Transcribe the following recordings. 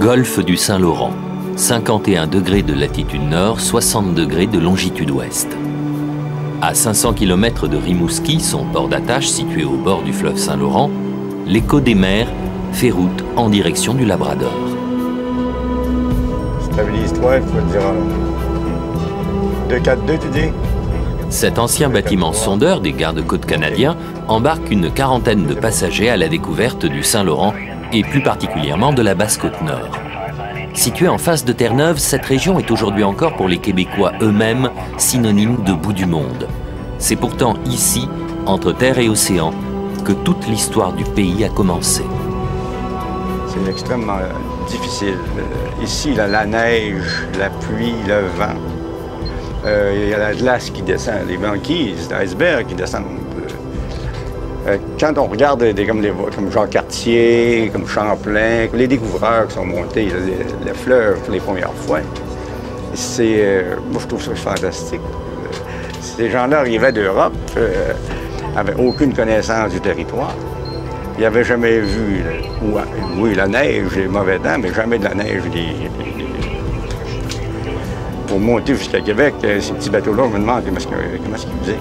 Golfe du Saint-Laurent, 51 degrés de latitude nord, 60 degrés de longitude ouest. À 500 km de Rimouski, son port d'attache situé au bord du fleuve Saint-Laurent, l'Écho des mers fait route en direction du Labrador. Stabilise-toi, il faut dire 2-4-2, tu dis? Cet ancien bâtiment sondeur des gardes-côtes canadiens embarque une quarantaine de passagers à la découverte du Saint-Laurent et plus particulièrement de la Basse-Côte-Nord. Située en face de Terre-Neuve, cette région est aujourd'hui encore pour les Québécois eux-mêmes synonyme de bout du monde. C'est pourtant ici, entre terre et océan, que toute l'histoire du pays a commencé. C'est extrêmement difficile. Ici, la neige, la pluie, le vent. Il y a la glace qui descend, les banquises, les icebergs qui descendent. Quand on regarde comme Jean Cartier, comme Champlain, les découvreurs qui sont montés le fleuve pour les premières fois, moi je trouve ça fantastique. Ces gens-là arrivaient d'Europe, n'avaient aucune connaissance du territoire. Ils n'avaient jamais vu, oui, la neige, les mauvais temps, mais jamais de la neige. Pour monter jusqu'à Québec, ces petits bateaux-là, je me demande comment est-ce qu'ils faisaient.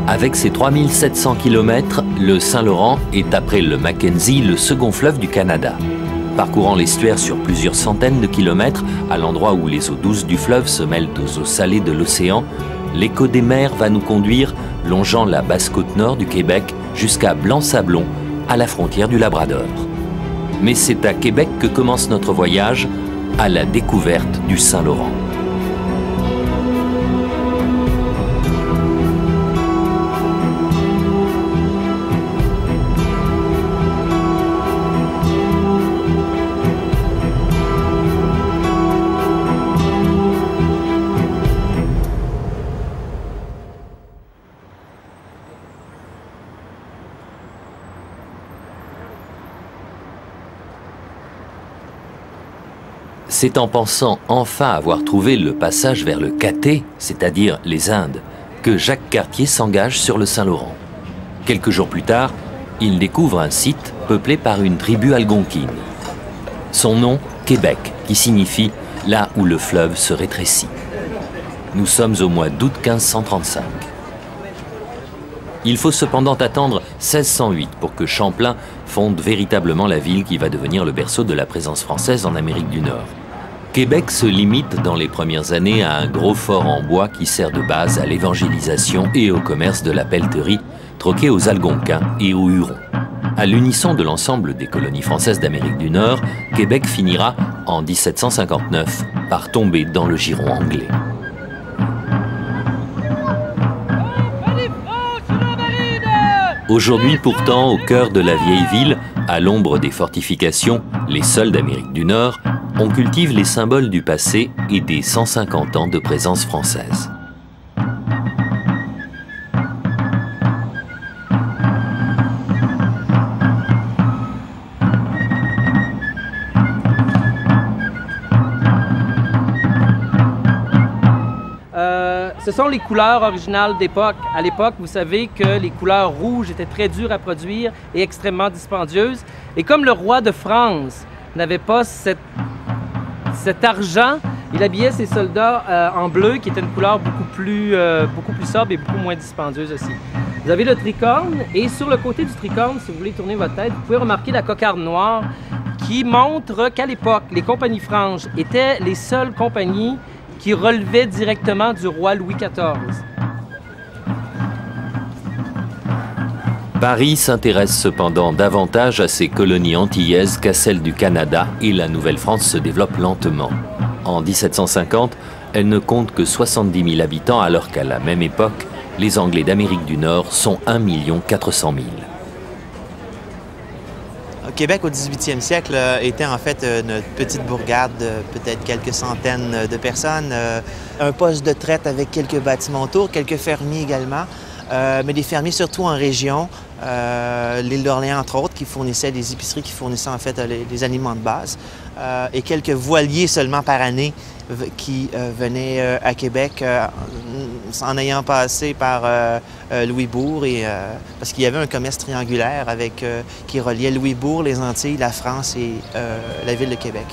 Avec ses 3700 km, le Saint-Laurent est, après le Mackenzie, le second fleuve du Canada. Parcourant l'estuaire sur plusieurs centaines de kilomètres, à l'endroit où les eaux douces du fleuve se mêlent aux eaux salées de l'océan, l'Écho des mers va nous conduire, longeant la Basse-Côte-Nord du Québec, jusqu'à Blanc-Sablon, à la frontière du Labrador. Mais c'est à Québec que commence notre voyage, à la découverte du Saint-Laurent. C'est en pensant enfin avoir trouvé le passage vers le Cathé, c'est-à-dire les Indes, que Jacques Cartier s'engage sur le Saint-Laurent. Quelques jours plus tard, il découvre un site peuplé par une tribu algonquine. Son nom, Québec, qui signifie « là où le fleuve se rétrécit ». Nous sommes au mois d'août 1535. Il faut cependant attendre 1608 pour que Champlain fonde véritablement la ville qui va devenir le berceau de la présence française en Amérique du Nord. Québec se limite dans les premières années à un gros fort en bois qui sert de base à l'évangélisation et au commerce de la pelleterie, troquée aux Algonquins et aux Hurons. À l'unisson de l'ensemble des colonies françaises d'Amérique du Nord, Québec finira, en 1759, par tomber dans le giron anglais. Aujourd'hui pourtant, au cœur de la vieille ville, à l'ombre des fortifications, les seuls d'Amérique du Nord, on cultive les symboles du passé et des 150 ans de présence française. Ce sont les couleurs originales d'époque. À l'époque, vous savez que les couleurs rouges étaient très dures à produire et extrêmement dispendieuses. Et comme le roi de France n'avait pas cet argent, il habillait ses soldats en bleu, qui était une couleur beaucoup plus sobre et beaucoup moins dispendieuse aussi. Vous avez le tricorne, et sur le côté du tricorne, si vous voulez tourner votre tête, vous pouvez remarquer la cocarde noire qui montre qu'à l'époque, les compagnies franches étaient les seules compagnies qui relevait directement du roi Louis XIV. Paris s'intéresse cependant davantage à ses colonies antillaises qu'à celles du Canada et la Nouvelle-France se développe lentement. En 1750, elle ne compte que 70 000 habitants alors qu'à la même époque, les Anglais d'Amérique du Nord sont 1 400 000. Québec au 18e siècle était en fait une petite bourgade de peut-être quelques centaines de personnes, un poste de traite avec quelques bâtiments autour, quelques fermiers également, mais des fermiers surtout en région, l'île d'Orléans entre autres, qui fournissaient des épiceries, qui fournissaient en fait les aliments de base, et quelques voiliers seulement par année qui venaient à Québec en ayant passé par Louisbourg, parce qu'il y avait un commerce triangulaire qui reliait Louisbourg, les Antilles, la France et la ville de Québec.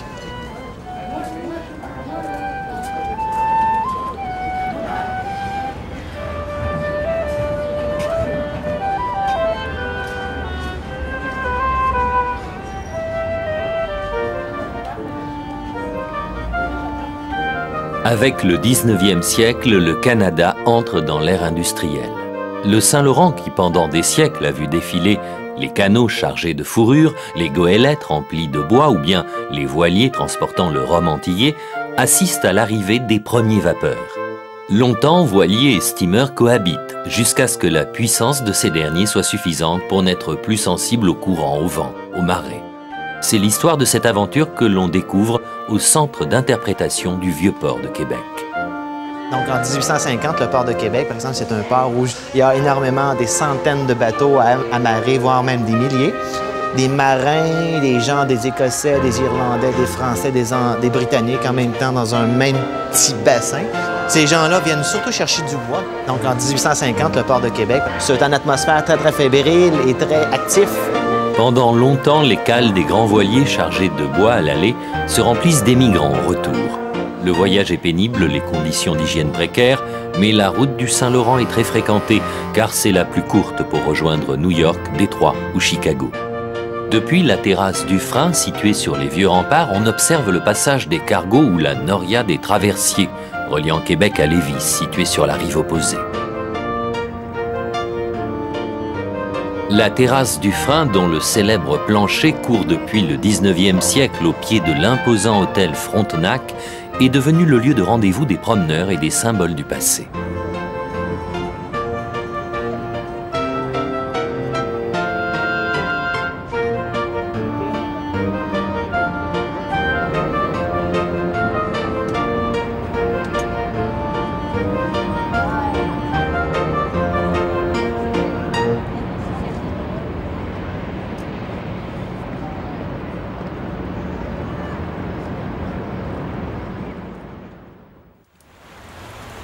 Avec le 19e siècle, le Canada entre dans l'ère industrielle. Le Saint-Laurent, qui pendant des siècles a vu défiler les canots chargés de fourrure, les goélettes remplies de bois ou bien les voiliers transportant le rhum antillais, assiste à l'arrivée des premiers vapeurs. Longtemps, voiliers et steamers cohabitent, jusqu'à ce que la puissance de ces derniers soit suffisante pour n'être plus sensible au courant, au vent, aux marées. C'est l'histoire de cette aventure que l'on découvre au centre d'interprétation du Vieux-Port de Québec. Donc en 1850, le port de Québec, par exemple, c'est un port où il y a énormément, des centaines de bateaux amarrés, voire même des milliers. Des marins, des gens, des Écossais, des Irlandais, des Français, des Britanniques en même temps dans un même petit bassin. Ces gens-là viennent surtout chercher du bois. Donc en 1850, le port de Québec, c'est une atmosphère très, très fébrile et très actif. Pendant longtemps, les cales des grands voiliers chargés de bois à l'aller se remplissent d'émigrants au retour. Le voyage est pénible, les conditions d'hygiène précaires, mais la route du Saint-Laurent est très fréquentée, car c'est la plus courte pour rejoindre New York, Détroit ou Chicago. Depuis la terrasse du Frein, située sur les vieux remparts, on observe le passage des cargos ou la noria des traversiers, reliant Québec à Lévis, située sur la rive opposée. La terrasse du Frein, dont le célèbre plancher court depuis le 19e siècle au pied de l'imposant hôtel Frontenac, est devenu le lieu de rendez-vous des promeneurs et des symboles du passé.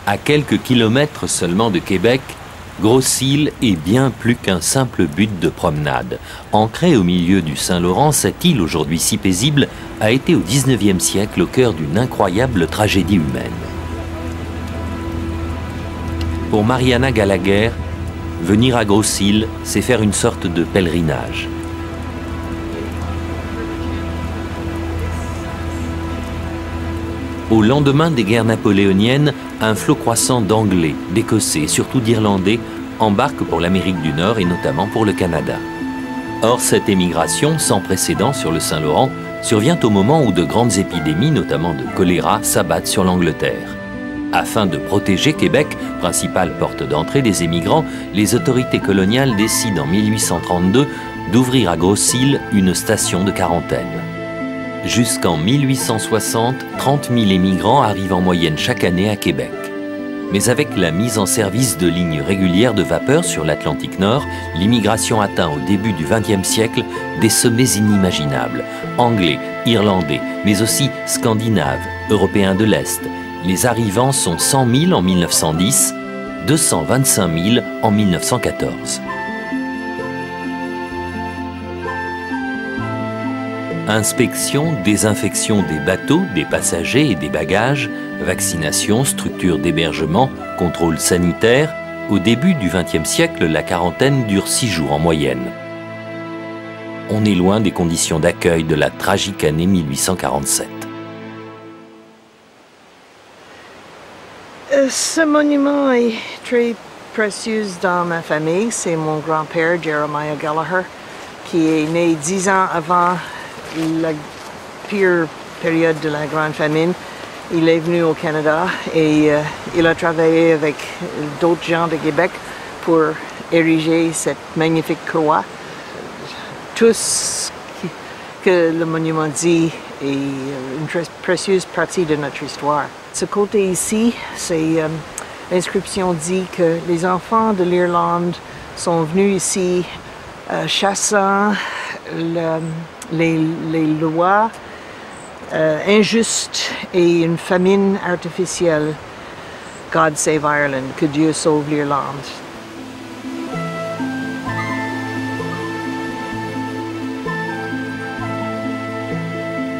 À quelques kilomètres seulement de Québec, Grosse-Île est bien plus qu'un simple but de promenade. Ancrée au milieu du Saint-Laurent, cette île aujourd'hui si paisible a été au XIXe siècle au cœur d'une incroyable tragédie humaine. Pour Mariana Gallagher, venir à Grosse-Île, c'est faire une sorte de pèlerinage. Au lendemain des guerres napoléoniennes, un flot croissant d'Anglais, d'Écossais et surtout d'Irlandais embarque pour l'Amérique du Nord et notamment pour le Canada. Or, cette émigration sans précédent sur le Saint-Laurent survient au moment où de grandes épidémies, notamment de choléra, s'abattent sur l'Angleterre. Afin de protéger Québec, principale porte d'entrée des émigrants, les autorités coloniales décident en 1832 d'ouvrir à Grosse-Île une station de quarantaine. Jusqu'en 1860, 30 000 émigrants arrivent en moyenne chaque année à Québec. Mais avec la mise en service de lignes régulières de vapeur sur l'Atlantique Nord, l'immigration atteint au début du XXe siècle des sommets inimaginables. Anglais, Irlandais, mais aussi Scandinaves, Européens de l'Est. Les arrivants sont 100 000 en 1910, 225 000 en 1914. Inspection, désinfection des bateaux, des passagers et des bagages, vaccination, structure d'hébergement, contrôle sanitaire. Au début du XXe siècle, la quarantaine dure 6 jours en moyenne. On est loin des conditions d'accueil de la tragique année 1847. Ce monument est très précieux dans ma famille. C'est mon grand-père, Jeremiah Gallagher, qui est né 10 ans avant la pire période de la Grande Famine. Il est venu au Canada et il a travaillé avec d'autres gens de Québec pour ériger cette magnifique croix. Tout ce que le monument dit est une très précieuse partie de notre histoire. Ce côté ici, l'inscription dit que les enfants de l'Irlande sont venus ici chassant les lois injuste et une famine artificielle. God save Ireland, que Dieu sauve l'Irlande.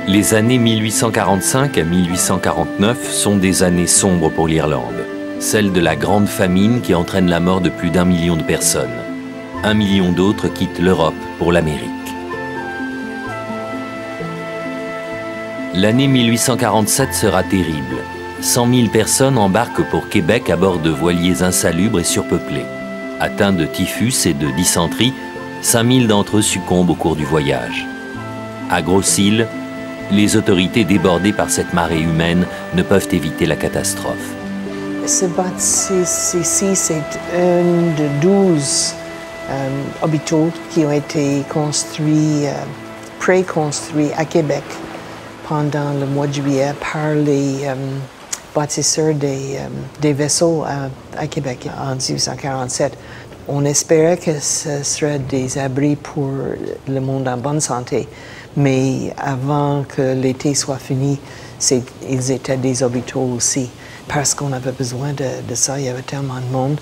Les années 1845 à 1849 sont des années sombres pour l'Irlande. Celles de la Grande Famine qui entraîne la mort de plus d'1 million de personnes. 1 million d'autres quittent l'Europe pour l'Amérique. L'année 1847 sera terrible. 100 000 personnes embarquent pour Québec à bord de voiliers insalubres et surpeuplés. Atteints de typhus et de dysenterie, 5 000 d'entre eux succombent au cours du voyage. À Grosse-Île, les autorités débordées par cette marée humaine ne peuvent éviter la catastrophe. Ce bâtiment ici, c'est un de 12 hôpitaux qui ont été construits, préconstruits à Québec pendant le mois de juillet par les bâtisseurs des vaisseaux à Québec en 1847. On espérait que ce serait des abris pour le monde en bonne santé, mais avant que l'été soit fini, ils étaient des hôpitaux aussi. Parce qu'on avait besoin de ça, il y avait tellement de monde.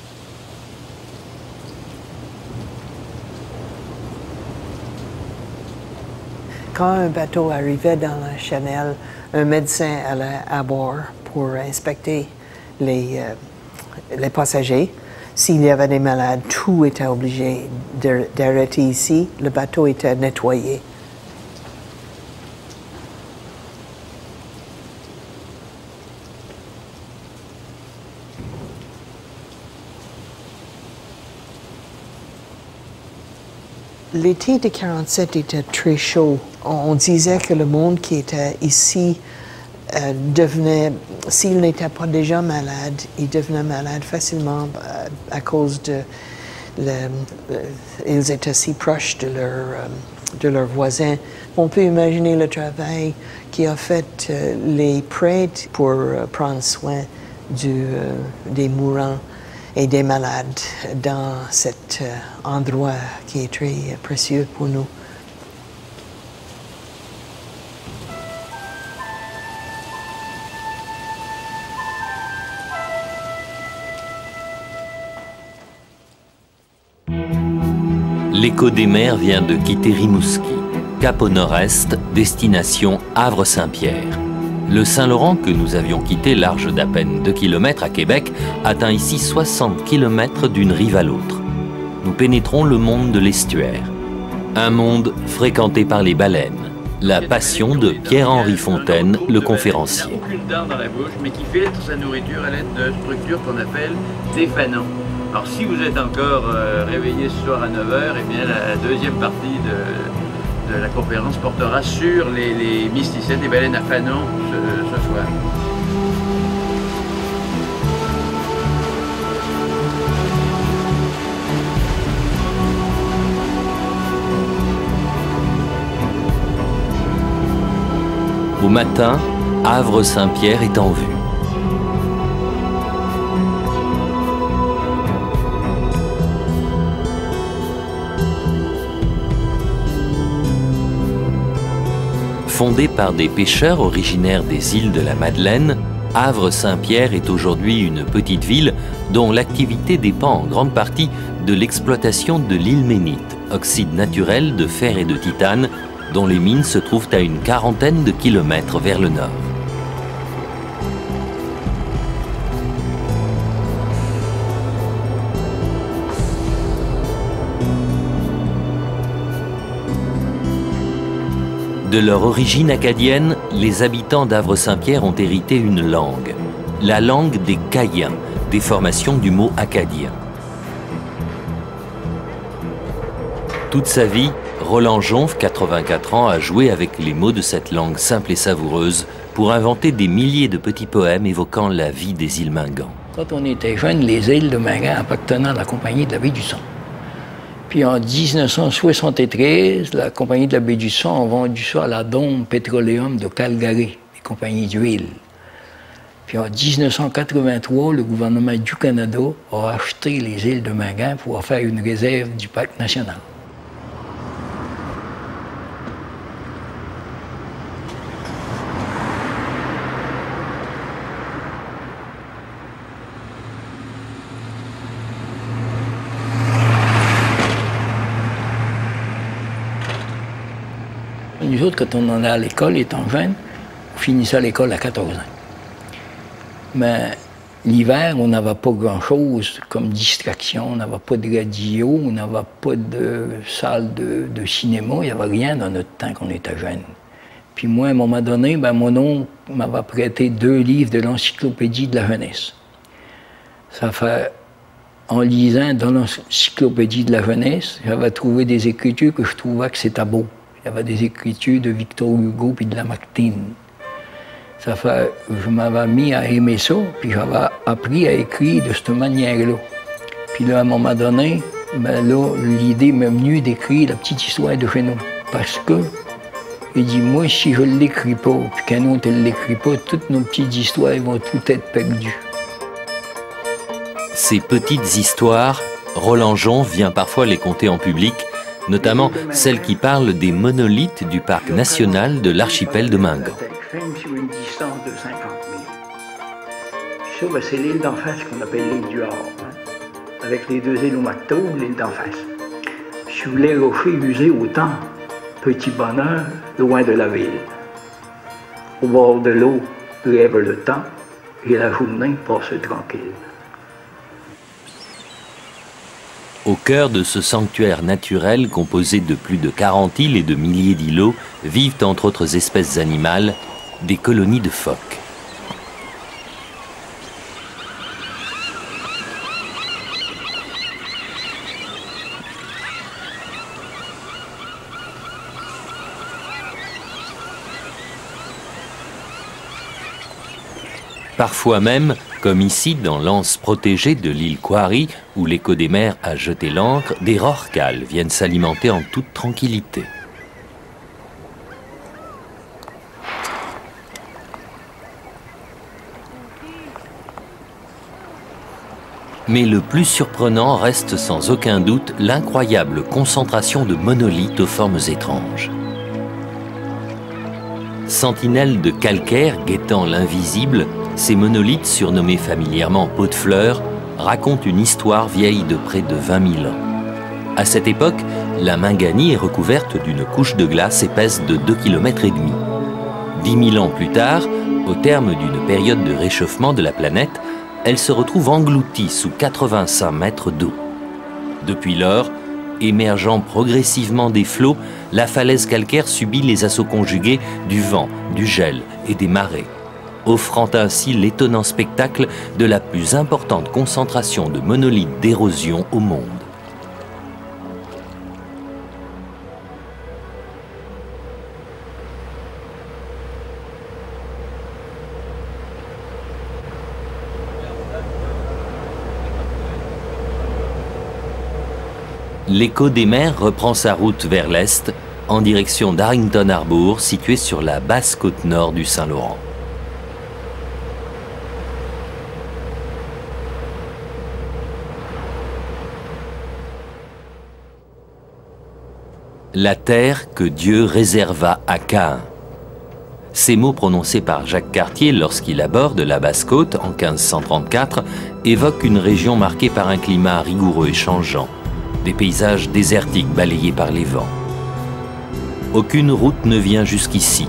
Quand un bateau arrivait dans la Chanel, un médecin allait à bord pour inspecter les passagers. S'il y avait des malades, tout était obligé d'arrêter ici. Le bateau était nettoyé. L'été de 1947 était très chaud. On disait que le monde qui était ici devenait, s'il n'était pas déjà malade, il devenait malade facilement à cause ils étaient si proches de leurs voisins. On peut imaginer le travail qu'a fait les prêtres pour prendre soin des mourants et des malades dans cet endroit qui est très précieux pour nous. L'écho des mers vient de quitter Rimouski, cap au nord-est, destination Havre-Saint-Pierre. Le Saint-Laurent, que nous avions quitté large d'à peine 2 km à Québec, atteint ici 60 km d'une rive à l'autre. Nous pénétrons le monde de l'estuaire. Un monde fréquenté par les baleines. La passion de Pierre-Henri Fontaine, le conférencier. Il n'a aucune dent dans la bouche, mais qui filtre sa nourriture à l'aide de structures qu'on appelle des fanons. Alors si vous êtes encore réveillé ce soir à 9h, eh bien la deuxième partie de la conférence portera sur les mysticètes des baleines à fanon ce soir. Au matin, Havre-Saint-Pierre est en vue. Fondée par des pêcheurs originaires des îles de la Madeleine, Havre-Saint-Pierre est aujourd'hui une petite ville dont l'activité dépend en grande partie de l'exploitation de l'ilménite, oxyde naturel de fer et de titane, dont les mines se trouvent à une quarantaine de kilomètres vers le nord. De leur origine acadienne, les habitants d'Havre-Saint-Pierre ont hérité une langue, la langue des Caïens, déformation du mot acadien. Toute sa vie, Roland Jonf, 84 ans, a joué avec les mots de cette langue simple et savoureuse pour inventer des milliers de petits poèmes évoquant la vie des îles Mingan. Quand on était jeunes, les îles de Mingan appartenaient à la compagnie de la baie du Son. Puis en 1973, la compagnie de la baie du Son a vendu ça à la Dome Petroleum de Calgary, les compagnies d'huile. Puis en 1983, le gouvernement du Canada a acheté les îles de Mingan pour en faire une réserve du parc national. autres, quand on en allait à l'école, étant jeune, on finissait à l'école à 14 ans. Mais l'hiver, on n'avait pas grand-chose comme distraction. On n'avait pas de radio, on n'avait pas de salle de cinéma. Il n'y avait rien dans notre temps quand on était jeune. Puis moi, à un moment donné, mon oncle m'avait prêté 2 livres de l'encyclopédie de la jeunesse. Ça fait, en lisant dans l'encyclopédie de la jeunesse, j'avais trouvé des écritures que je trouvais que c'était beau. Il y avait des écritures de Victor Hugo puis de Lamartine. Ça fait, je m'avais mis à aimer ça, puis j'avais appris à écrire de cette manière-là. Puis là, à un moment donné, l'idée m'est venue d'écrire la petite histoire de chez nous. Parce que, il dit, moi, si je ne l'écris pas, puis qu'un autre ne l'écrit pas, toutes nos petites histoires vont toutes être perdues. Ces petites histoires, Roland Jon vient parfois les conter en public, notamment celles qui parlent des monolithes du parc national de l'archipel de Mingan. Sur une distance de 50 000. Ça, c'est l'île d'en face qu'on appelle l'île du Havre, avec les 2 îles au Macto, l'île d'en face. Sur les rochers usés au temps, petit bonheur, loin de la ville. Au bord de l'eau, rêve le temps, et la journée passe tranquille. Au cœur de ce sanctuaire naturel composé de plus de 40 îles et de milliers d'îlots, vivent entre autres espèces animales, des colonies de phoques. Parfois même, comme ici dans l'anse protégée de l'île Quarry, où l'écho des mers a jeté l'ancre, des rorquals viennent s'alimenter en toute tranquillité. Mais le plus surprenant reste sans aucun doute l'incroyable concentration de monolithes aux formes étranges. Sentinelles de calcaire guettant l'invisible, ces monolithes, surnommés familièrement pots de fleurs, racontent une histoire vieille de près de 20 000 ans. À cette époque, la Minganie est recouverte d'une couche de glace épaisse de 2,5 km. 10 000 ans plus tard, au terme d'une période de réchauffement de la planète, elle se retrouve engloutie sous 85 mètres d'eau. Depuis lors, émergeant progressivement des flots, la falaise calcaire subit les assauts conjugués du vent, du gel et des marées, offrant ainsi l'étonnant spectacle de la plus importante concentration de monolithes d'érosion au monde. L'écho des mers reprend sa route vers l'est, en direction d'Arrington Harbour, situé sur la basse côte nord du Saint-Laurent. La terre que Dieu réserva à Caïn. Ces mots prononcés par Jacques Cartier lorsqu'il aborde la Basse-Côte en 1534 évoquent une région marquée par un climat rigoureux et changeant, des paysages désertiques balayés par les vents. Aucune route ne vient jusqu'ici.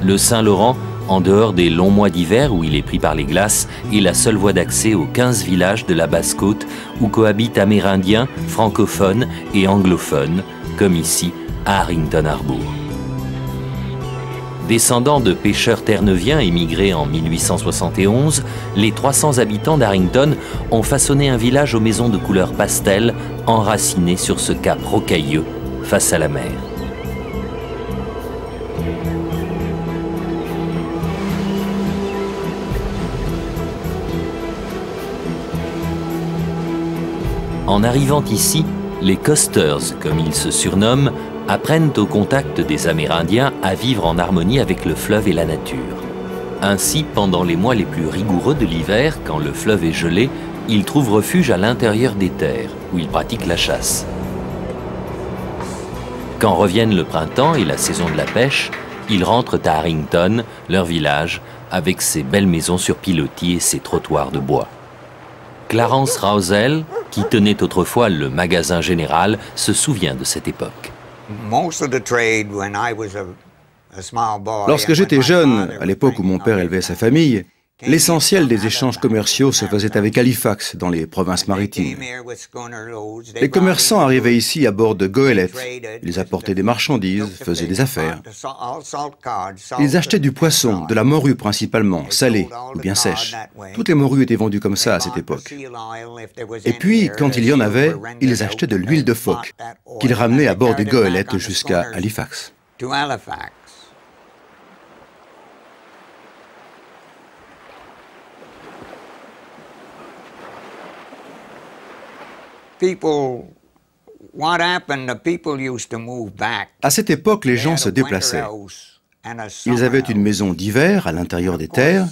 Le Saint-Laurent, en dehors des longs mois d'hiver où il est pris par les glaces, est la seule voie d'accès aux 15 villages de la Basse-Côte où cohabitent Amérindiens, francophones et anglophones, comme ici à Arrington Harbour. Descendants de pêcheurs terre-neuviens émigrés en 1871, les 300 habitants d'Arrington ont façonné un village aux maisons de couleur pastel, enraciné sur ce cap rocailleux face à la mer. En arrivant ici, les coasters, comme ils se surnomment, apprennent au contact des Amérindiens à vivre en harmonie avec le fleuve et la nature. Ainsi, pendant les mois les plus rigoureux de l'hiver, quand le fleuve est gelé, ils trouvent refuge à l'intérieur des terres, où ils pratiquent la chasse. Quand reviennent le printemps et la saison de la pêche, ils rentrent à Arrington, leur village, avec ses belles maisons sur pilotis et ses trottoirs de bois. Clarence Rousel, qui tenait autrefois le magasin général, se souvient de cette époque. Lorsque j'étais jeune, à l'époque où mon père élevait sa famille, l'essentiel des échanges commerciaux se faisait avec Halifax, dans les provinces maritimes. Les commerçants arrivaient ici à bord de goélettes. Ils apportaient des marchandises, faisaient des affaires. Ils achetaient du poisson, de la morue principalement, salée ou bien sèche. Toutes les morues étaient vendues comme ça à cette époque. Et puis, quand il y en avait, ils achetaient de l'huile de phoque, qu'ils ramenaient à bord des goélettes jusqu'à Halifax. À cette époque, les gens se déplaçaient. Ils avaient une maison d'hiver à l'intérieur des terres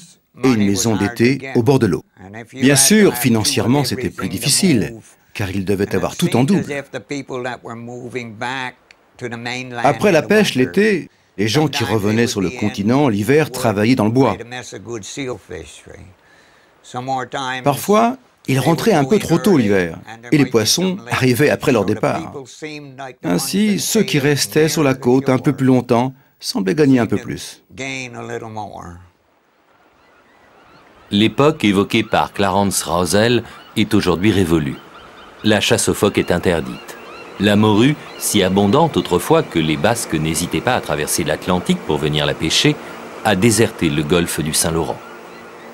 et une maison d'été au bord de l'eau. Bien sûr, financièrement, c'était plus difficile, car ils devaient avoir tout en double. Après la pêche l'été, les gens qui revenaient sur le continent l'hiver travaillaient dans le bois. Parfois, ils rentraient un peu trop tôt l'hiver, et les poissons arrivaient après leur départ. Ainsi, ceux qui restaient sur la côte un peu plus longtemps semblaient gagner un peu plus. L'époque évoquée par Clarence Rousel est aujourd'hui révolue. La chasse aux phoques est interdite. La morue, si abondante autrefois que les Basques n'hésitaient pas à traverser l'Atlantique pour venir la pêcher, a déserté le golfe du Saint-Laurent.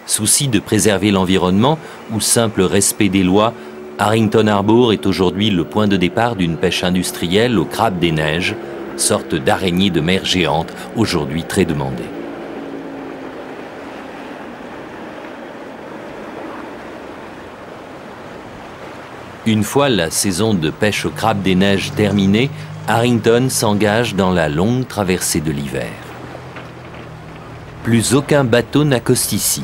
Souci de préserver l'environnement ou simple respect des lois, Harrington Harbour est aujourd'hui le point de départ d'une pêche industrielle au crabe des neiges, sorte d'araignée de mer géante, aujourd'hui très demandée. Une fois la saison de pêche au crabe des neiges terminée, Harrington s'engage dans la longue traversée de l'hiver. Plus aucun bateau n'accoste ici.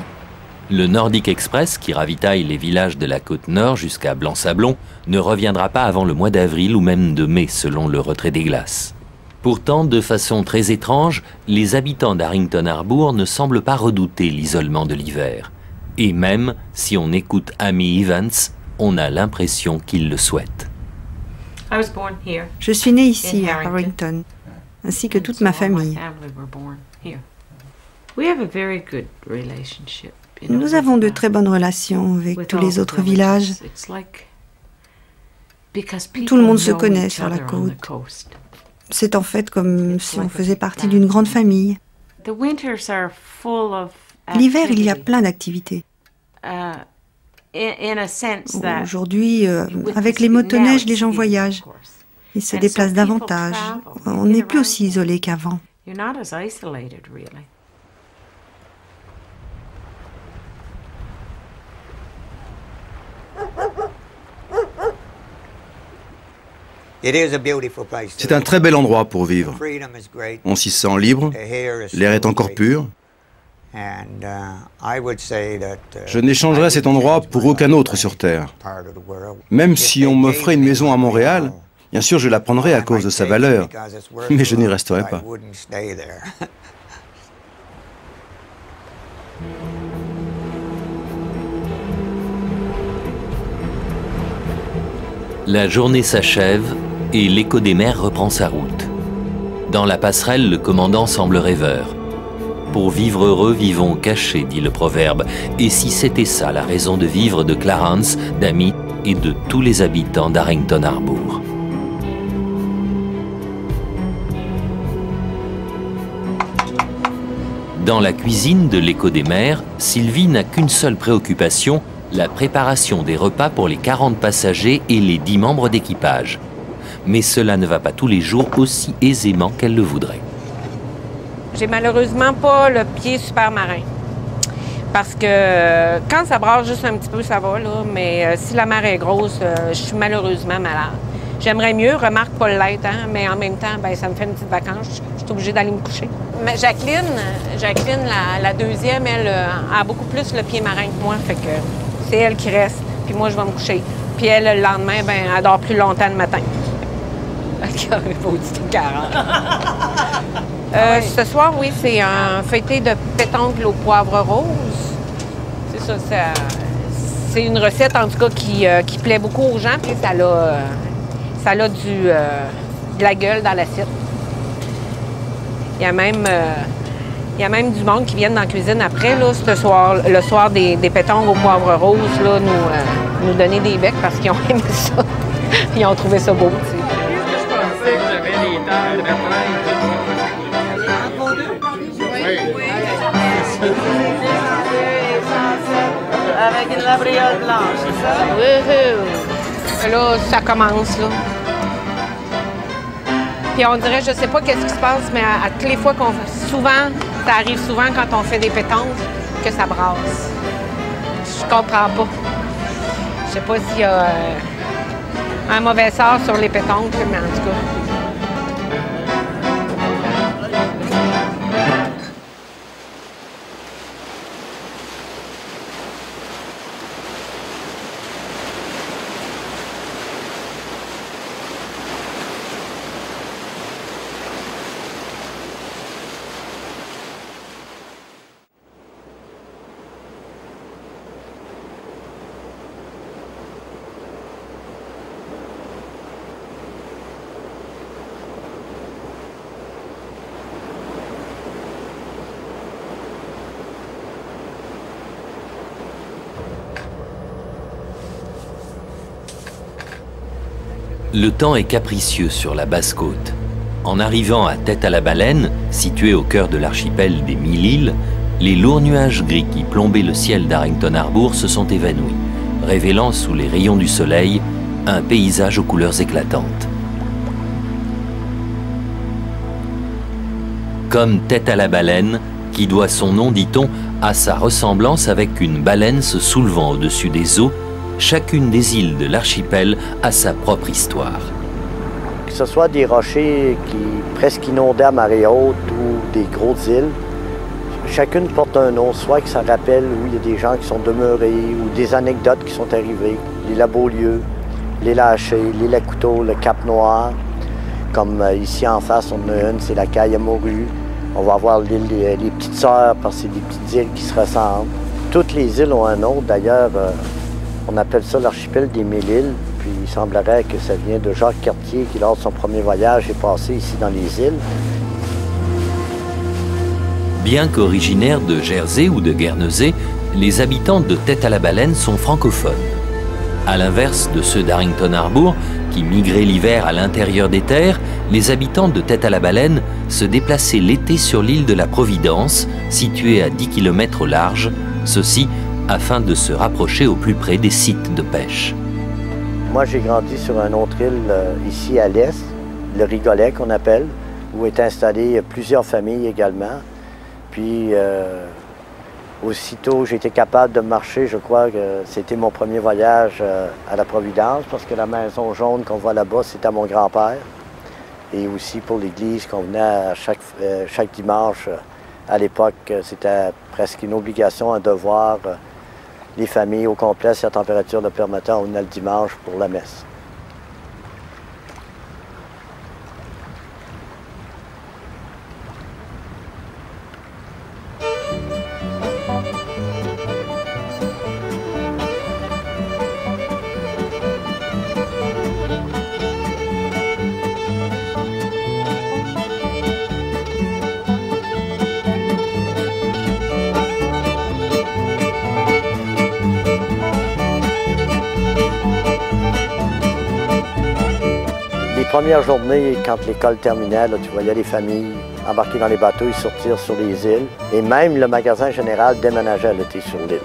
Le Nordic Express, qui ravitaille les villages de la côte nord jusqu'à Blanc-Sablon, ne reviendra pas avant le mois d'avril ou même de mai, selon le retrait des glaces. Pourtant, de façon très étrange, les habitants d'Harrington Harbour ne semblent pas redouter l'isolement de l'hiver. Et même, si on écoute Amy Evans, on a l'impression qu'ils le souhaitent. Je suis née ici, à Harrington, ainsi que toute ma famille. Nous avons de très bonnes relations avec tous les autres villages. Tout le monde se connaît sur la côte. C'est en fait comme si on faisait partie d'une grande famille. L'hiver, il y a plein d'activités. Aujourd'hui, avec les motoneiges, les gens voyagent. Ils se déplacent davantage. On n'est plus aussi isolé qu'avant. C'est un très bel endroit pour vivre. On s'y sent libre, l'air est encore pur. Je n'échangerais cet endroit pour aucun autre sur Terre. Même si on m'offrait une maison à Montréal, bien sûr je la prendrais à cause de sa valeur, mais je n'y resterai pas. La journée s'achève et l'écho des mers reprend sa route. Dans la passerelle, le commandant semble rêveur. Pour vivre heureux, vivons cachés, dit le proverbe. Et si c'était ça la raison de vivre de Clarence, d'Amy et de tous les habitants d'Harrington Harbour. Dans la cuisine de l'écho des mers, Sylvie n'a qu'une seule préoccupation, la préparation des repas pour les 40 passagers et les 10 membres d'équipage. Mais cela ne va pas tous les jours aussi aisément qu'elle le voudrait. J'ai malheureusement pas le pied super marin. Parce que quand ça brasse juste un petit peu, ça va, là. Mais si la mer est grosse, je suis malheureusement malade. J'aimerais mieux, remarque pas l'être, hein, mais en même temps, ben, ça me fait une petite vacance. Je suis obligée d'aller me coucher. Mais Jacqueline, la deuxième, elle a beaucoup plus le pied marin que moi. Fait que c'est elle qui reste, puis moi, je vais me coucher. Puis elle, le lendemain, ben, elle dort plus longtemps le matin. Il faut dire 40. Ce soir, oui, c'est un feuilleté de pétanque au poivre rose. C'est ça, c'est une recette, en tout cas, qui plaît beaucoup aux gens. Puis ça a de la gueule dans l'assiette. Il y a même du monde qui viennent dans la cuisine après, là, le soir des pétanques au poivre rose, là, nous donner des becs parce qu'ils ont aimé ça. Ils ont trouvé ça beau, tu sais. Je pensais que j'avais les terres de Avec une labriole blanche, c'est ça? Wouhou! Là, ça commence, là. Puis on dirait, je sais pas qu'est-ce qui se passe, mais à toutes les fois souvent, ça arrive souvent quand on fait des pétanques, que ça brasse. Je comprends pas. Je sais pas s'il y a un mauvais sort sur les pétanques, mais en tout cas. Le temps est capricieux sur la Basse-Côte. En arrivant à Tête-à-la-Baleine, située au cœur de l'archipel des 1000 îles, les lourds nuages gris qui plombaient le ciel d'Harrington Harbour se sont évanouis, révélant sous les rayons du soleil un paysage aux couleurs éclatantes. Comme Tête-à-la-Baleine, qui doit son nom, dit-on, à sa ressemblance avec une baleine se soulevant au-dessus des eaux, chacune des îles de l'archipel a sa propre histoire. Que ce soit des rochers qui presque inondaient à marée haute ou des grosses îles, chacune porte un nom, soit que ça rappelle où il y a des gens qui sont demeurés ou des anecdotes qui sont arrivées. L'île à Beaulieu, l'île à Haché, l'île à Couteau, le Cap Noir. Comme ici en face, on a une, c'est la Caille à Morue. On va avoir l'île des Petites Sœurs parce que c'est des petites îles qui se ressemblent. Toutes les îles ont un nom, d'ailleurs. On appelle ça l'archipel des 1000 îles, puis il semblerait que ça vient de Jacques Cartier qui, lors de son premier voyage, est passé ici dans les îles. Bien qu'originaires de Jersey ou de Guernesey, les habitants de Tête-à-la-Baleine sont francophones. À l'inverse de ceux d'Harrington Harbour, qui migraient l'hiver à l'intérieur des terres, les habitants de Tête-à-la-Baleine se déplaçaient l'été sur l'île de la Providence, située à 10 km au large, ceci afin de se rapprocher au plus près des sites de pêche. Moi, j'ai grandi sur une autre île ici à l'est, le Rigolet qu'on appelle, où étaient installées plusieurs familles également. Puis, aussitôt j'ai été capable de marcher, je crois que c'était mon premier voyage à la Providence, parce que la maison jaune qu'on voit là-bas, c'était à mon grand-père. Et aussi pour l'église qu'on venait à chaque dimanche. À l'époque, c'était presque une obligation, un devoir. Les familles au complet, si la température le permettait, on venait le dimanche pour la messe. Première journée, quand l'école terminait, là, tu voyais les familles embarquer dans les bateaux et sortir sur les îles. Et même le magasin général déménageait l'été sur l'île.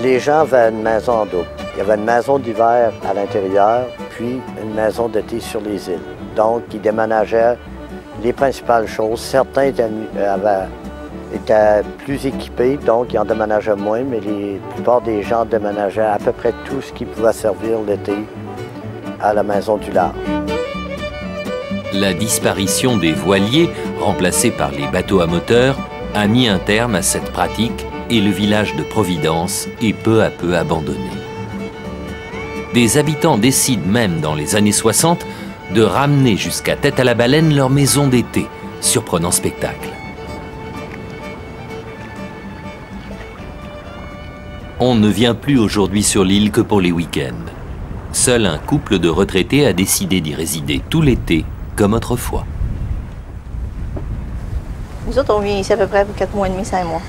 Les gens avaient une maison en double. Il y avait une maison d'hiver à l'intérieur, puis une maison d'été sur les îles. Donc, ils déménageaient les principales choses. Certains étaient plus équipés, donc ils en déménageaient moins, mais la plupart des gens déménageaient à peu près tout ce qui pouvait servir l'été à la maison du large. La disparition des voiliers, remplacés par les bateaux à moteur, a mis un terme à cette pratique et le village de Providence est peu à peu abandonné. Des habitants décident même dans les années 60 de ramener jusqu'à Tête-à-la-Baleine leur maison d'été, surprenant spectacle. On ne vient plus aujourd'hui sur l'île que pour les week-ends. Seul un couple de retraités a décidé d'y résider tout l'été, comme autrefois. Nous autres, on vient ici à peu près pour 4 mois et demi, 5 mois.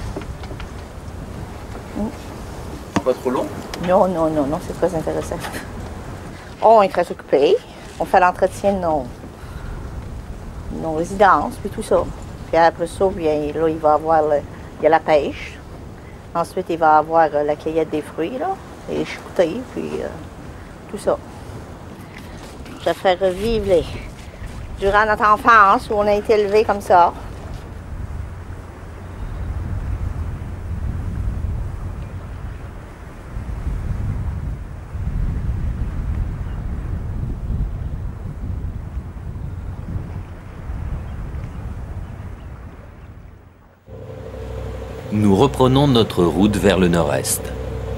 Pas trop long? Non, non, non, non, c'est très intéressant. On est très occupés. On fait l'entretien de nos résidences, puis tout ça. Puis après ça, bien, là, il va avoir il y a la pêche. Ensuite, il va avoir la cueillette des fruits, là, les choucoutés, puis tout ça. Ça fait revivre durant notre enfance où on a été élevés comme ça. Nous reprenons notre route vers le nord-est.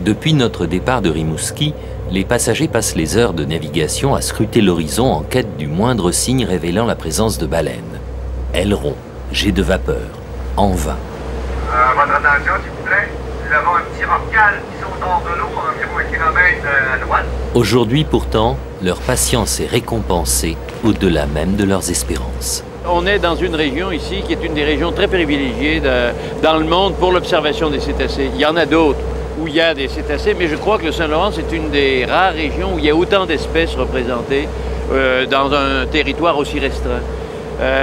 Depuis notre départ de Rimouski, les passagers passent les heures de navigation à scruter l'horizon en quête du moindre signe révélant la présence de baleines. Ailerons, jets de vapeur, en vain. Votre attention, s'il vous plaît. Nous avons un petit rorcal qui saute hors de l'eau, environ 1 kilomètre à droite. Aujourd'hui pourtant, leur patience est récompensée au-delà même de leurs espérances. On est dans une région ici qui est une des régions très privilégiées dans le monde pour l'observation des cétacés. Il y en a d'autres où il y a des cétacés, mais je crois que le Saint-Laurent, c'est une des rares régions où il y a autant d'espèces représentées dans un territoire aussi restreint.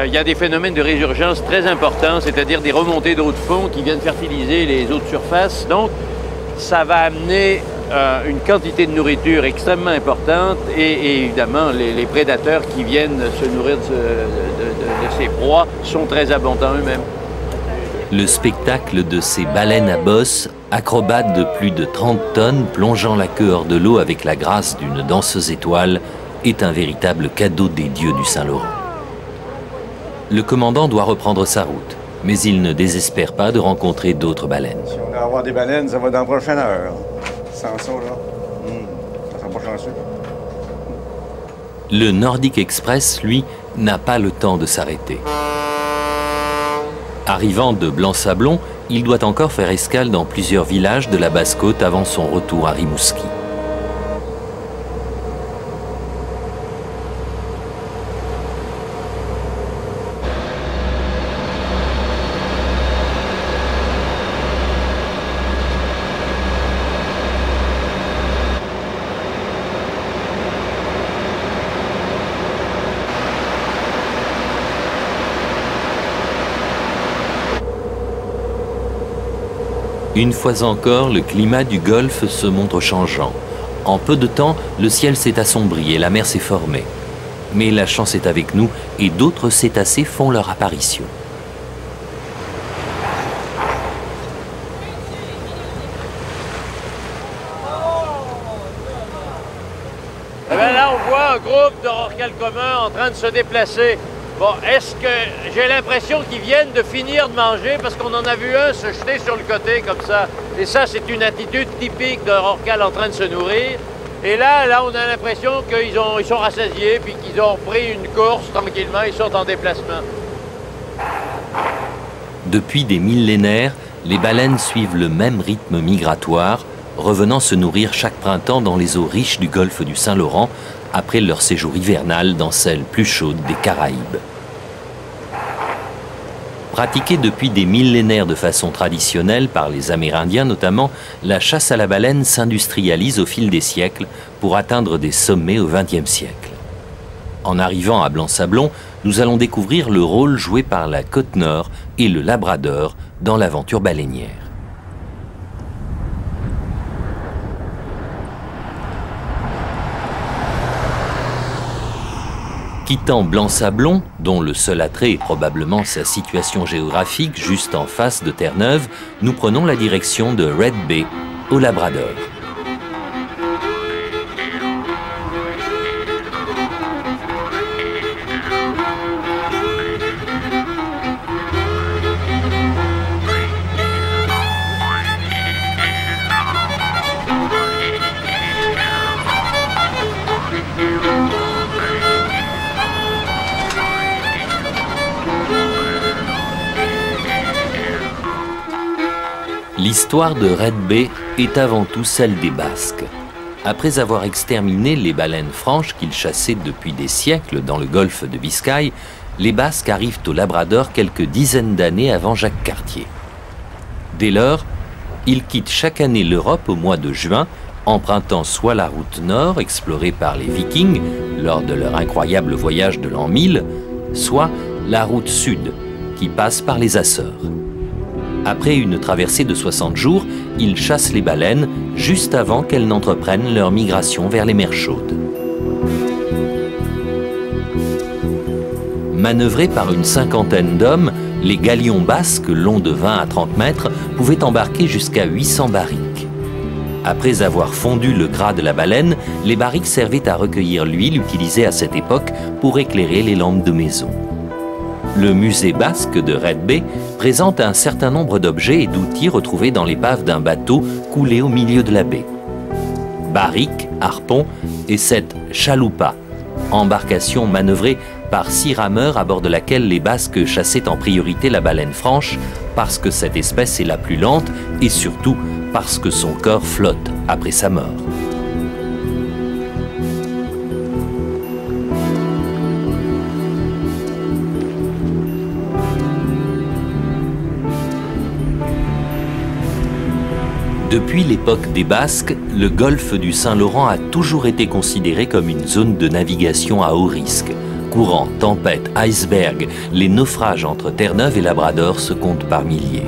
Il y a des phénomènes de résurgence très importants, c'est-à-dire des remontées d'eau de fond qui viennent fertiliser les eaux de surface. Donc, ça va amener une quantité de nourriture extrêmement importante et évidemment, les prédateurs qui viennent se nourrir de ces proies sont très abondants eux-mêmes. Le spectacle de ces baleines à bosse, acrobates de plus de 30 tonnes, plongeant la queue hors de l'eau avec la grâce d'une danseuse étoile, est un véritable cadeau des dieux du Saint-Laurent. Le commandant doit reprendre sa route, mais il ne désespère pas de rencontrer d'autres baleines. Si on va avoir des baleines, ça va dans la prochaine heure. Sans ça, là, ça sera pas chanceux. Le Nordic Express, lui, n'a pas le temps de s'arrêter. Arrivant de Blanc-Sablon, il doit encore faire escale dans plusieurs villages de la Basse-Côte avant son retour à Rimouski. Une fois encore, le climat du golfe se montre changeant. En peu de temps, le ciel s'est assombri et la mer s'est formée. Mais la chance est avec nous et d'autres cétacés font leur apparition. Eh bien là, on voit un groupe de rorquals communs en train de se déplacer. Bon, est-ce que j'ai l'impression qu'ils viennent de finir de manger parce qu'on en a vu un se jeter sur le côté comme ça. Et ça, c'est une attitude typique d'un rorqual en train de se nourrir. Et là, on a l'impression qu'ils sont rassasiés puis qu'ils ont repris une course tranquillement, ils sont en déplacement. Depuis des millénaires, les baleines suivent le même rythme migratoire, revenant se nourrir chaque printemps dans les eaux riches du golfe du Saint-Laurent, après leur séjour hivernal dans celles plus chaudes des Caraïbes. Pratiquée depuis des millénaires de façon traditionnelle par les Amérindiens notamment, la chasse à la baleine s'industrialise au fil des siècles pour atteindre des sommets au XXe siècle. En arrivant à Blanc-Sablon, nous allons découvrir le rôle joué par la Côte-Nord et le Labrador dans l'aventure baleinière. Quittant Blanc-Sablon, dont le seul attrait est probablement sa situation géographique juste en face de Terre-Neuve, nous prenons la direction de Red Bay, au Labrador. L'histoire de Red Bay est avant tout celle des Basques. Après avoir exterminé les baleines franches qu'ils chassaient depuis des siècles dans le golfe de Biscaye, les Basques arrivent au Labrador quelques dizaines d'années avant Jacques Cartier. Dès lors, ils quittent chaque année l'Europe au mois de juin, empruntant soit la route nord explorée par les Vikings lors de leur incroyable voyage de l'an 1000, soit la route sud qui passe par les Açores. Après une traversée de 60 jours, ils chassent les baleines juste avant qu'elles n'entreprennent leur migration vers les mers chaudes. Manœuvrés par une cinquantaine d'hommes, les galions basques, longs de 20 à 30 mètres, pouvaient embarquer jusqu'à 800 barriques. Après avoir fondu le gras de la baleine, les barriques servaient à recueillir l'huile utilisée à cette époque pour éclairer les lampes de maison. Le musée basque de Red Bay présente un certain nombre d'objets et d'outils retrouvés dans l'épave d'un bateau coulé au milieu de la baie. Barriques, harpons et cette chalupa, embarcation manœuvrée par 6 rameurs à bord de laquelle les Basques chassaient en priorité la baleine franche parce que cette espèce est la plus lente et surtout parce que son corps flotte après sa mort. Depuis l'époque des Basques, le golfe du Saint-Laurent a toujours été considéré comme une zone de navigation à haut risque. Courants, tempêtes, icebergs, les naufrages entre Terre-Neuve et Labrador se comptent par milliers.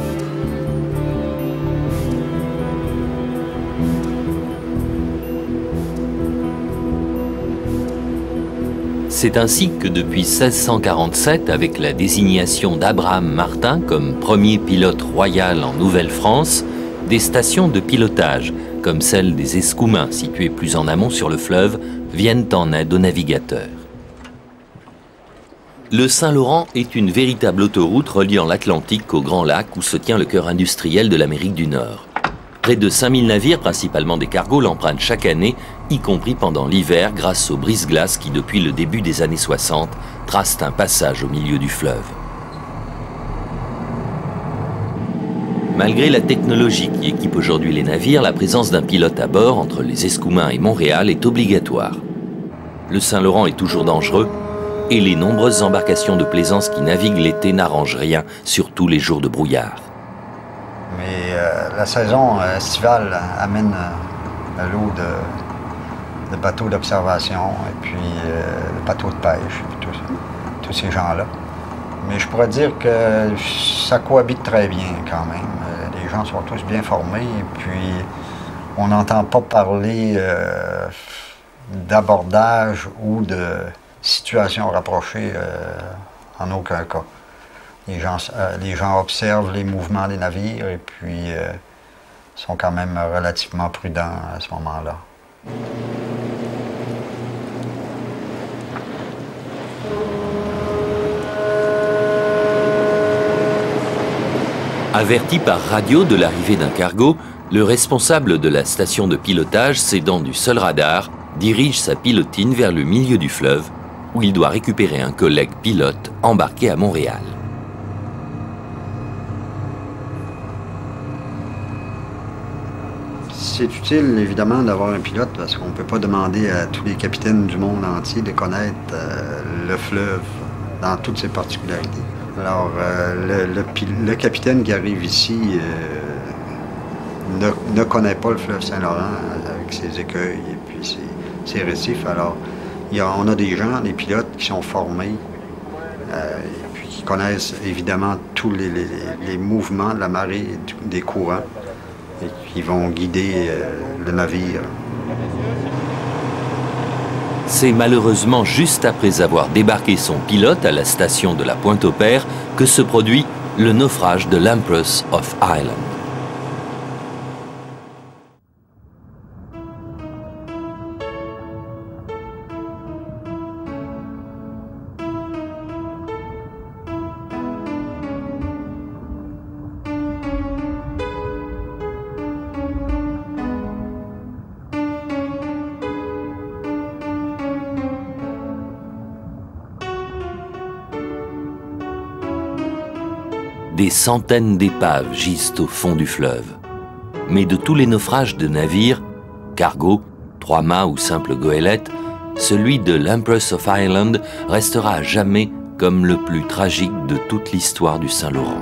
C'est ainsi que depuis 1647, avec la désignation d'Abraham Martin comme premier pilote royal en Nouvelle-France, des stations de pilotage, comme celle des Escoumins, situées plus en amont sur le fleuve, viennent en aide aux navigateurs. Le Saint-Laurent est une véritable autoroute reliant l'Atlantique au Grand Lac où se tient le cœur industriel de l'Amérique du Nord. Près de 5000 navires, principalement des cargos, l'empruntent chaque année, y compris pendant l'hiver grâce aux brise-glaces qui, depuis le début des années 60, tracent un passage au milieu du fleuve. Malgré la technologie qui équipe aujourd'hui les navires, la présence d'un pilote à bord entre les Escoumins et Montréal est obligatoire. Le Saint-Laurent est toujours dangereux et les nombreuses embarcations de plaisance qui naviguent l'été n'arrangent rien, surtout les jours de brouillard. Mais la saison estivale amène un lot de bateaux d'observation et puis de bateaux de pêche, et tous ces gens-là. Mais je pourrais dire que ça cohabite très bien quand même. Les gens sont tous bien formés et puis on n'entend pas parler d'abordage ou de situation rapprochée en aucun cas. Les gens observent les mouvements des navires et puis sont quand même relativement prudents à ce moment-là. Averti par radio de l'arrivée d'un cargo, le responsable de la station de pilotage, s'aidant du seul radar, dirige sa pilotine vers le milieu du fleuve, où il doit récupérer un collègue pilote embarqué à Montréal. C'est utile, évidemment, d'avoir un pilote parce qu'on ne peut pas demander à tous les capitaines du monde entier de connaître le fleuve dans toutes ses particularités. Alors, le capitaine qui arrive ici ne connaît pas le fleuve Saint-Laurent avec ses écueils et puis ses récifs. Alors, on a des gens, des pilotes qui sont formés et puis qui connaissent évidemment tous les mouvements de la marée, des courants et qui vont guider le navire. C'est malheureusement juste après avoir débarqué son pilote à la station de la Pointe-au-Père que se produit le naufrage de l'Empress of Ireland. Des centaines d'épaves gisent au fond du fleuve. Mais de tous les naufrages de navires, cargos, trois-mâts ou simples goélettes, celui de l'Empress of Ireland restera à jamais comme le plus tragique de toute l'histoire du Saint-Laurent.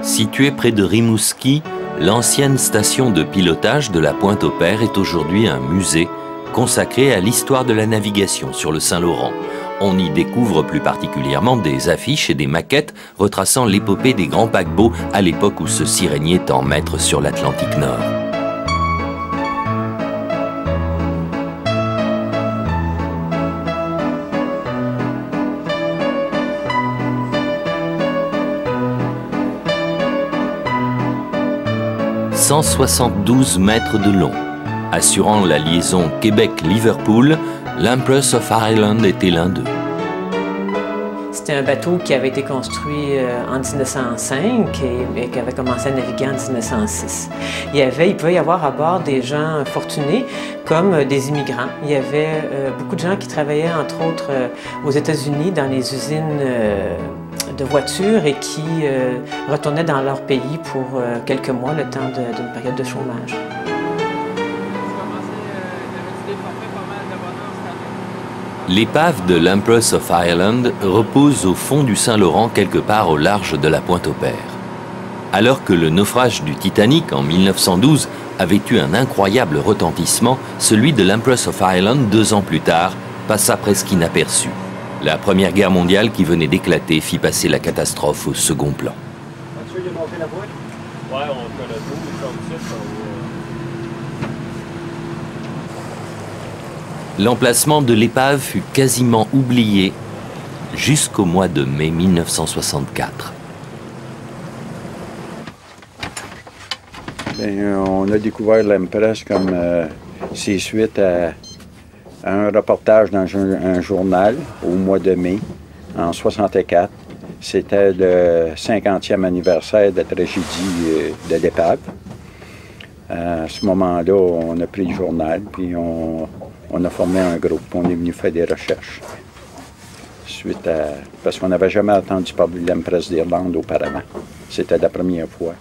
Située près de Rimouski, l'ancienne station de pilotage de la Pointe-au-Père est aujourd'hui un musée consacré à l'histoire de la navigation sur le Saint-Laurent. On y découvre plus particulièrement des affiches et des maquettes retraçant l'épopée des grands paquebots à l'époque où ceux-ci régnaient en maître sur l'Atlantique Nord. « 172 mètres de long. Assurant la liaison Québec-Liverpool, l'Empress of Ireland était l'un d'eux. C'était un bateau qui avait été construit en 1905 et qui avait commencé à naviguer en 1906. Il pouvait y avoir à bord des gens fortunés comme des immigrants. Il y avait beaucoup de gens qui travaillaient entre autres aux États-Unis dans les usines de voitures et qui retournaient dans leur pays pour quelques mois, le temps d'une période de chômage. L'épave de l'Empress of Ireland repose au fond du Saint-Laurent quelque part au large de la Pointe-au-Père. Alors que le naufrage du Titanic en 1912 avait eu un incroyable retentissement, celui de l'Empress of Ireland 2 ans plus tard passa presque inaperçu. La Première Guerre mondiale qui venait d'éclater fit passer la catastrophe au second plan. As-tu démonté la boîte? Ouais, on fait le tour, comme ça, L'emplacement de l'épave fut quasiment oublié jusqu'au mois de mai 1964. On a découvert l'Empress comme c'est suite à un reportage dans un journal au mois de mai en 1964. C'était le 50e anniversaire de la tragédie de l'épave. À ce moment-là, on a pris le journal, puis on a formé un groupe. On est venu faire des recherches. Parce qu'on n'avait jamais entendu parler de l'Empress d'Irlande auparavant. C'était la première fois.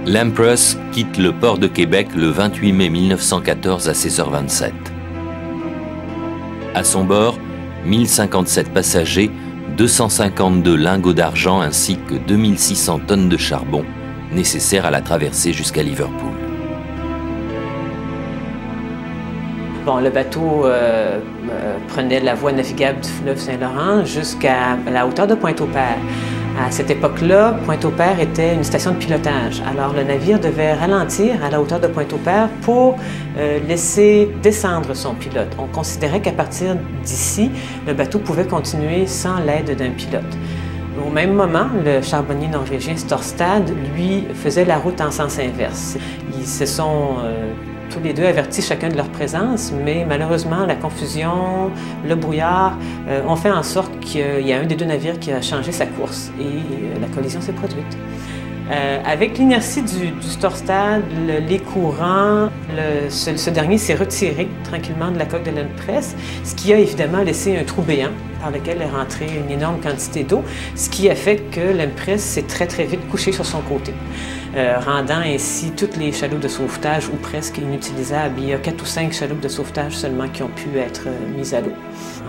L'Empress quitte le port de Québec le 28 mai 1914 à 16h27. À son bord, 1057 passagers, 252 lingots d'argent ainsi que 2600 tonnes de charbon nécessaires à la traversée jusqu'à Liverpool. Bon, le bateau prenait la voie navigable du fleuve Saint-Laurent jusqu'à la hauteur de Pointe-au-Père. À cette époque-là, Pointe-au-Père était une station de pilotage. Alors, le navire devait ralentir à la hauteur de Pointe-au-Père pour laisser descendre son pilote. On considérait qu'à partir d'ici, le bateau pouvait continuer sans l'aide d'un pilote. Au même moment, le charbonnier norvégien Storstad, lui, faisait la route en sens inverse. Ils se sont tous les deux avertis chacun de leur présence, mais malheureusement, la confusion, le brouillard ont fait en sorte qu'il y a un des deux navires qui a changé sa course et la collision s'est produite. Avec l'inertie du Storstad, les courants, ce dernier s'est retiré tranquillement de la coque de l'Empress, ce qui a évidemment laissé un trou béant par lequel est rentrée une énorme quantité d'eau, ce qui a fait que l'Empress s'est très vite couchée sur son côté, rendant ainsi toutes les chaloupes de sauvetage ou presque inutilisables. Il y a 4 ou 5 chaloupes de sauvetage seulement qui ont pu être mises à l'eau.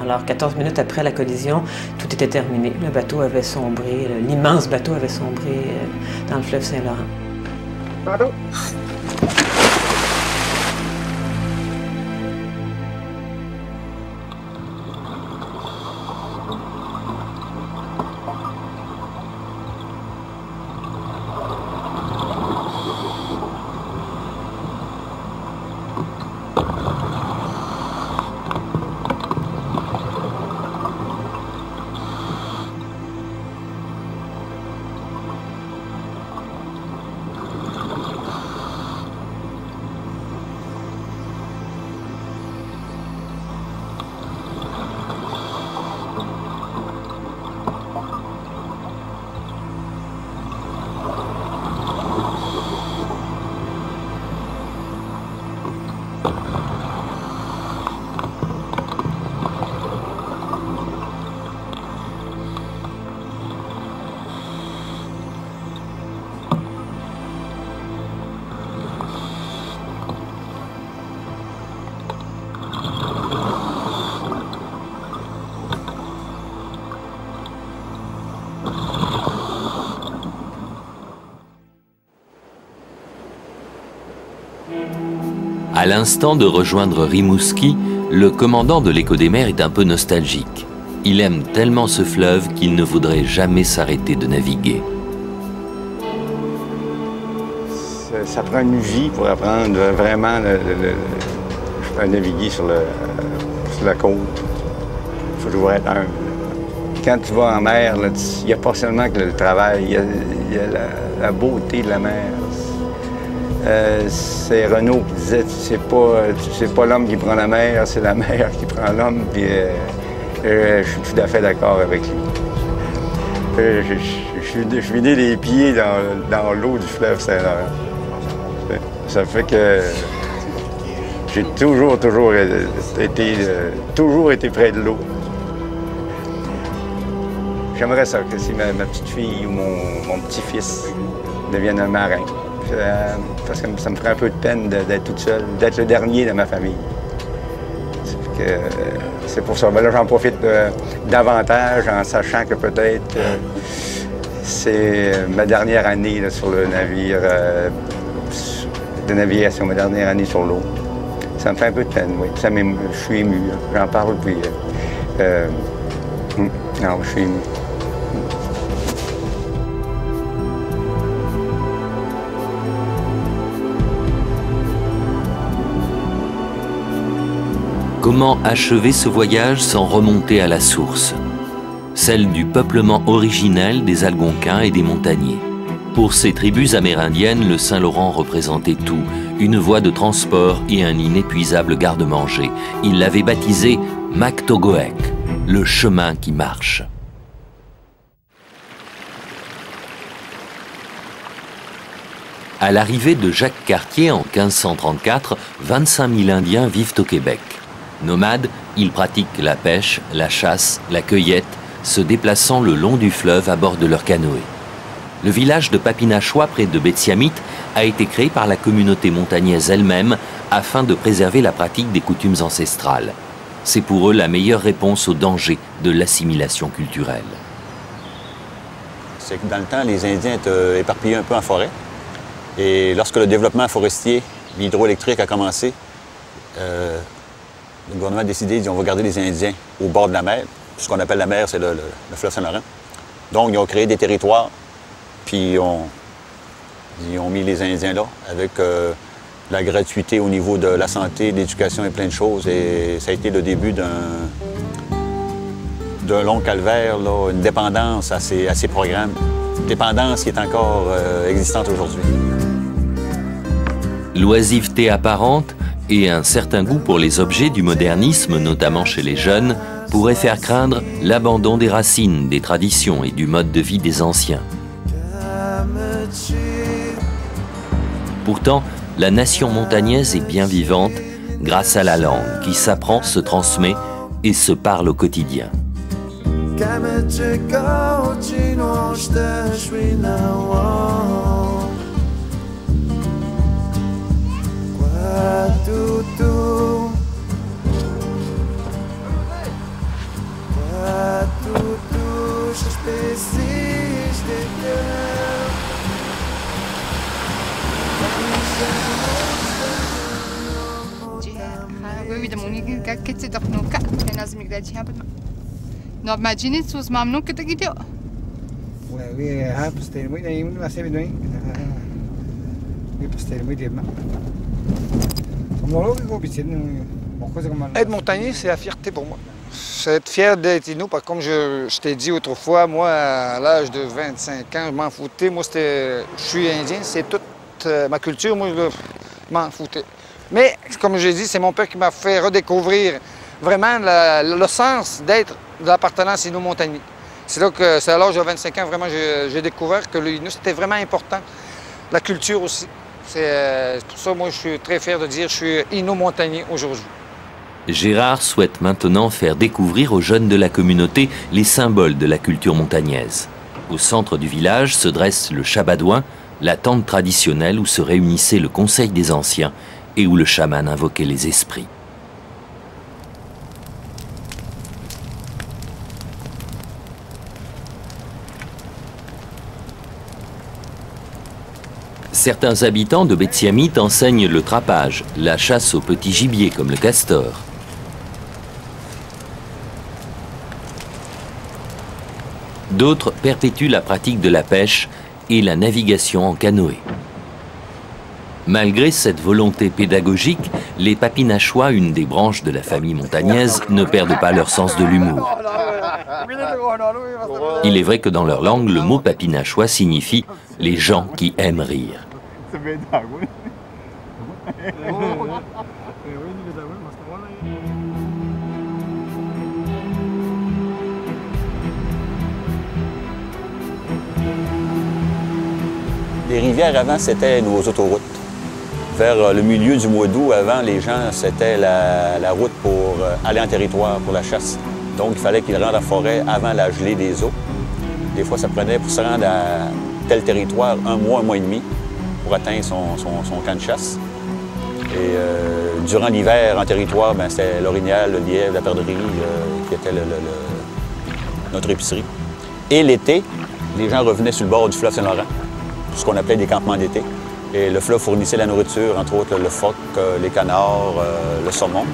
Alors 14 minutes après la collision, tout était terminé. Le bateau avait sombré, l'immense bateau avait sombré dans le fleuve Saint-Laurent. Pardon? À l'instant de rejoindre Rimouski, le commandant de l'Écho des mers est un peu nostalgique. Il aime tellement ce fleuve qu'il ne voudrait jamais s'arrêter de naviguer. Ça prend une vie pour apprendre vraiment à naviguer sur la côte. Il faut toujours être humble. Quand tu vas en mer, il n'y a pas seulement que le travail, il y a la beauté de la mer. C'est Renaud qui disait, c'est pas l'homme qui prend la mer, c'est la mer qui prend l'homme. Puis je suis tout à fait d'accord avec lui. Je suis né les pieds dans l'eau du fleuve Saint-Laurent. Ça fait que j'ai toujours été près de l'eau. J'aimerais ça que si ma petite fille ou mon petit-fils devienne un marin. Parce que ça me ferait un peu de peine d'être toute seule, d'être le dernier de ma famille. C'est pour ça. Ben là, j'en profite davantage en sachant que peut-être c'est ma dernière année là, sur le navire de navigation, ma dernière année sur l'eau. Ça me fait un peu de peine, oui. Je suis ému. J'en parle puis... non, je suis ému. Comment achever ce voyage sans remonter à la source, celle du peuplement originel des Algonquins et des Montagnais? Pour ces tribus amérindiennes, le Saint-Laurent représentait tout, une voie de transport et un inépuisable garde-manger. Il l'avait baptisé Mactogoek, le chemin qui marche. À l'arrivée de Jacques Cartier en 1534, 25 000 Indiens vivent au Québec. Nomades, ils pratiquent la pêche, la chasse, la cueillette, se déplaçant le long du fleuve à bord de leur canoë. Le village de Papinachois, près de Betsiamit, a été créé par la communauté montagnaise elle-même afin de préserver la pratique des coutumes ancestrales. C'est pour eux la meilleure réponse au danger de l'assimilation culturelle. C'est que dans le temps, les Indiens étaient éparpillés un peu en forêt. Et lorsque le développement forestier, l'hydroélectrique a commencé, le gouvernement a décidé, on va garder les Indiens au bord de la mer. Ce qu'on appelle la mer, c'est le fleuve Saint-Laurent. Donc, ils ont créé des territoires, puis ils ont mis les Indiens là, avec la gratuité au niveau de la santé, de l'éducation et plein de choses. Et ça a été le début d'un long calvaire, là, une dépendance à ces programmes. Une dépendance qui est encore existante aujourd'hui. L'oisiveté apparente et un certain goût pour les objets du modernisme, notamment chez les jeunes, pourraient faire craindre l'abandon des racines, des traditions et du mode de vie des anciens. Pourtant, la nation montagnaise est bien vivante grâce à la langue qui s'apprend, se transmet et se parle au quotidien. Être montagnier, c'est la fierté pour moi. C'est être fier d'être Inuit, parce que comme je t'ai dit autrefois, moi, à l'âge de 25 ans, je m'en foutais. Moi, je suis Indien, c'est toute ma culture, moi, je m'en foutais. Mais, comme j'ai dit, c'est mon père qui m'a fait redécouvrir vraiment le sens d'être de l'appartenance Inuit-montagnier. C'est là que, c'est à l'âge de 25 ans, vraiment, j'ai découvert que l'Inuit, c'était vraiment important. La culture aussi. C'est pour ça, moi, je suis très fier de dire que je suis Inuit-montagnier aujourd'hui. Gérard souhaite maintenant faire découvrir aux jeunes de la communauté les symboles de la culture montagnaise. Au centre du village se dresse le Chabadouin, la tente traditionnelle où se réunissait le Conseil des Anciens et où le chaman invoquait les esprits. Certains habitants de Betsiamit enseignent le trapage, la chasse au petit gibier comme le castor. D'autres perpétuent la pratique de la pêche et la navigation en canoë. Malgré cette volonté pédagogique, les Papinachois, une des branches de la famille montagnaise, ne perdent pas leur sens de l'humour. Il est vrai que dans leur langue, le mot Papinachois signifie « les gens qui aiment rire ». Les rivières, avant, c'était nos autoroutes. Vers le milieu du mois d'août, avant, les gens, c'était la route pour aller en territoire, pour la chasse. Donc, il fallait qu'ils rentrent à la forêt avant la gelée des eaux. Des fois, ça prenait pour se rendre à tel territoire 1 mois et demi pour atteindre son camp de chasse. Et durant l'hiver, en territoire, c'était l'orignal, le lièvre, la perdrix qui était notre épicerie. Et l'été, les gens revenaient sur le bord du fleuve Saint-Laurent, ce qu'on appelait des campements d'été. Et le fleuve fournissait la nourriture, entre autres le phoque, les canards, le saumon.